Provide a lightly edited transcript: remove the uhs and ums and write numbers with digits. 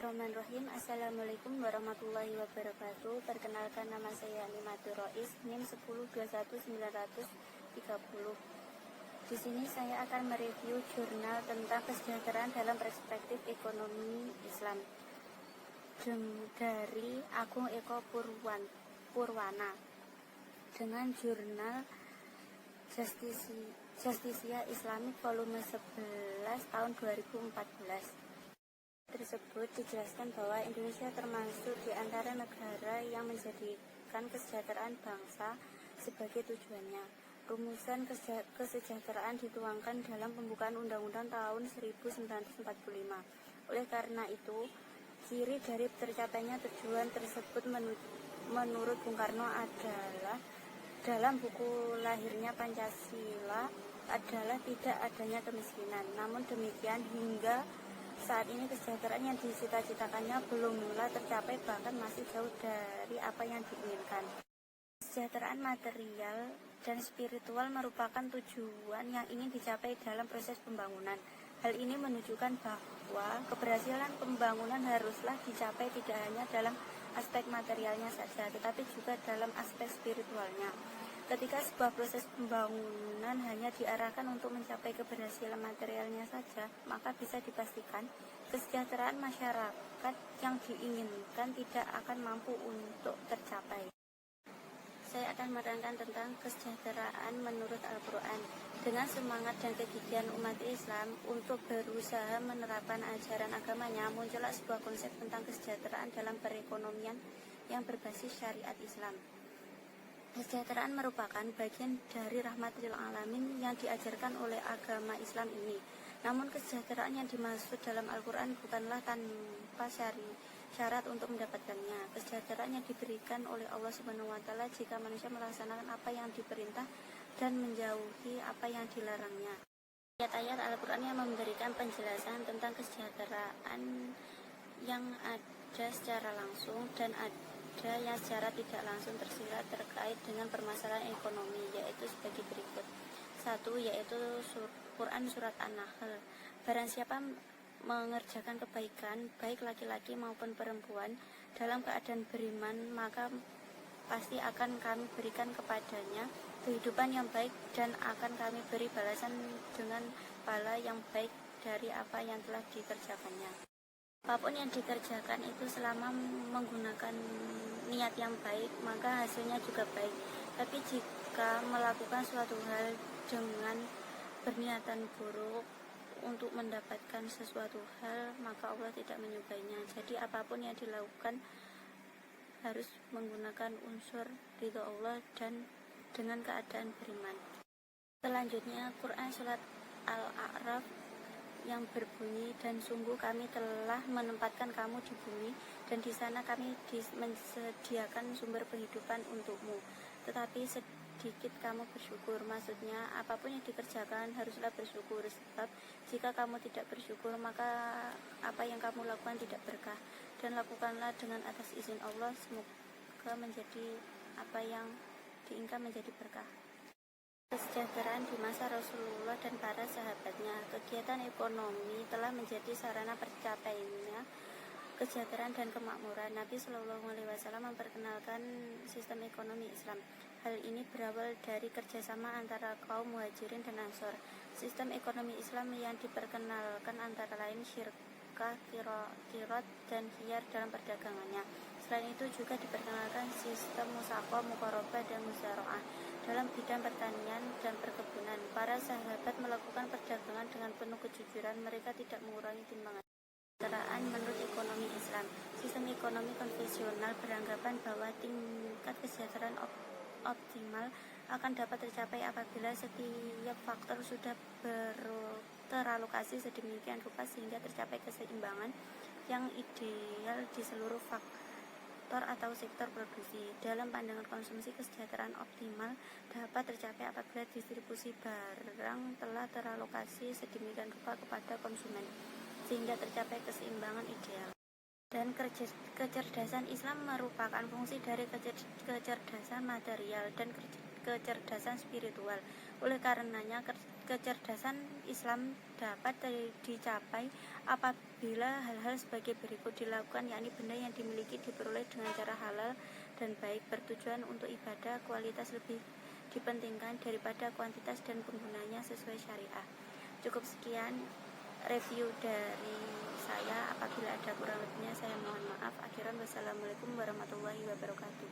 Bismillahirrahmanirrahim. Assalamualaikum warahmatullahi wabarakatuh. Perkenalkan, nama saya Nimatur Rois, NIM 10219930. Di sini saya akan mereview jurnal tentang kesejahteraan dalam perspektif ekonomi Islam dari Agung Eko Purwana dengan jurnal Justisia Islamic volume 11 tahun 2014. Tersebut dijelaskan bahwa Indonesia termasuk di antara negara yang menjadikan kesejahteraan bangsa sebagai tujuannya. Rumusan kesejahteraan dituangkan dalam pembukaan Undang-Undang tahun 1945. Oleh karena itu, ciri dari tercapainya tujuan tersebut menurut Bung Karno adalah dalam buku lahirnya Pancasila adalah tidak adanya kemiskinan. Namun demikian, hingga saat ini kesejahteraan yang dicita-citakannya belumlah tercapai, bahkan masih jauh dari apa yang diinginkan. Kesejahteraan material dan spiritual merupakan tujuan yang ingin dicapai dalam proses pembangunan. Hal ini menunjukkan bahwa keberhasilan pembangunan haruslah dicapai tidak hanya dalam aspek materialnya saja, tetapi juga dalam aspek spiritualnya. Ketika sebuah proses pembangunan hanya diarahkan untuk mencapai keberhasilan materialnya saja, maka bisa dipastikan kesejahteraan masyarakat yang diinginkan tidak akan mampu untuk tercapai. Saya akan menerangkan tentang kesejahteraan menurut Al-Quran. Dengan semangat dan kegigihan umat Islam untuk berusaha menerapkan ajaran agamanya, muncullah sebuah konsep tentang kesejahteraan dalam perekonomian yang berbasis syariat Islam. Kesejahteraan merupakan bagian dari rahmatil alamin yang diajarkan oleh agama Islam ini. Namun kesejahteraan yang dimaksud dalam Al-Quran bukanlah tanpa syarat untuk mendapatkannya. Kesejahteraan yang diberikan oleh Allah SWT jika manusia melaksanakan apa yang diperintah dan menjauhi apa yang dilarangnya. Ayat-ayat Al-Quran yang memberikan penjelasan tentang kesejahteraan yang ada secara langsung dan ada yang secara tidak langsung tersirat terkait dengan permasalahan ekonomi, yaitu sebagai berikut. 1. Yaitu Quran Surat An-Nahl. Barang siapa mengerjakan kebaikan, baik laki-laki maupun perempuan, dalam keadaan beriman, maka pasti akan kami berikan kepadanya kehidupan yang baik dan akan kami beri balasan dengan pahala yang baik dari apa yang telah dikerjakannya. Apapun yang dikerjakan itu selama menggunakan niat yang baik, maka hasilnya juga baik. Tapi jika melakukan suatu hal dengan berniatan buruk untuk mendapatkan sesuatu hal, maka Allah tidak menyukainya. Jadi apapun yang dilakukan harus menggunakan unsur ridha Allah dan dengan keadaan beriman. Selanjutnya Quran Surat Al-A'raf yang berbunyi, dan sungguh kami telah menempatkan kamu di bumi, dan di sana kami menyediakan sumber penghidupan untukmu, tetapi sedikit kamu bersyukur. Maksudnya apapun yang dikerjakan haruslah bersyukur, sebab jika kamu tidak bersyukur maka apa yang kamu lakukan tidak berkah. Dan lakukanlah dengan atas izin Allah, semoga menjadi apa yang diinginkan menjadi berkah. Kesejahteraan di masa Rasulullah dan para sahabatnya. Kegiatan ekonomi telah menjadi sarana tercapainya kesejahteraan dan kemakmuran. Nabi Shallallahu Alaihi Wasallam memperkenalkan sistem ekonomi Islam. Hal ini berawal dari kerjasama antara kaum Muhajirin dan Ansor. Sistem ekonomi Islam yang diperkenalkan antara lain syirkah, kirot, dan khiyar dalam perdagangannya. Selain itu juga diperkenalkan sistem musaqah, muqarabah, dan muzaro'ah dalam bidang pertanian dan perkebunan. Para sahabat melakukan perdagangan dengan penuh kejujuran. Mereka tidak mengurangi timbangan. Kesejahteraan menurut ekonomi Islam. Sistem ekonomi konvensional beranggapan bahwa tingkat kesejahteraan optimal akan dapat tercapai apabila setiap faktor sudah teralokasi sedemikian rupa sehingga tercapai keseimbangan yang ideal di seluruh faktor atau sektor produksi. Dalam pandangan konsumsi, kesejahteraan optimal dapat tercapai apabila distribusi barang telah teralokasi sedemikian rupa kepada konsumen sehingga tercapai keseimbangan ideal. Dan kecerdasan Islam merupakan fungsi dari kecerdasan material dan kecerdasan spiritual. Oleh karenanya kecerdasan Islam dapat dicapai apabila hal-hal sebagai berikut dilakukan, yakni benda yang dimiliki diperoleh dengan cara halal dan baik, bertujuan untuk ibadah, kualitas lebih dipentingkan daripada kuantitas, dan penggunanya sesuai syariah. Cukup sekian review dari saya. Apabila ada kurang lebihnya saya mohon maaf. Akhiran wassalamualaikum warahmatullahi wabarakatuh.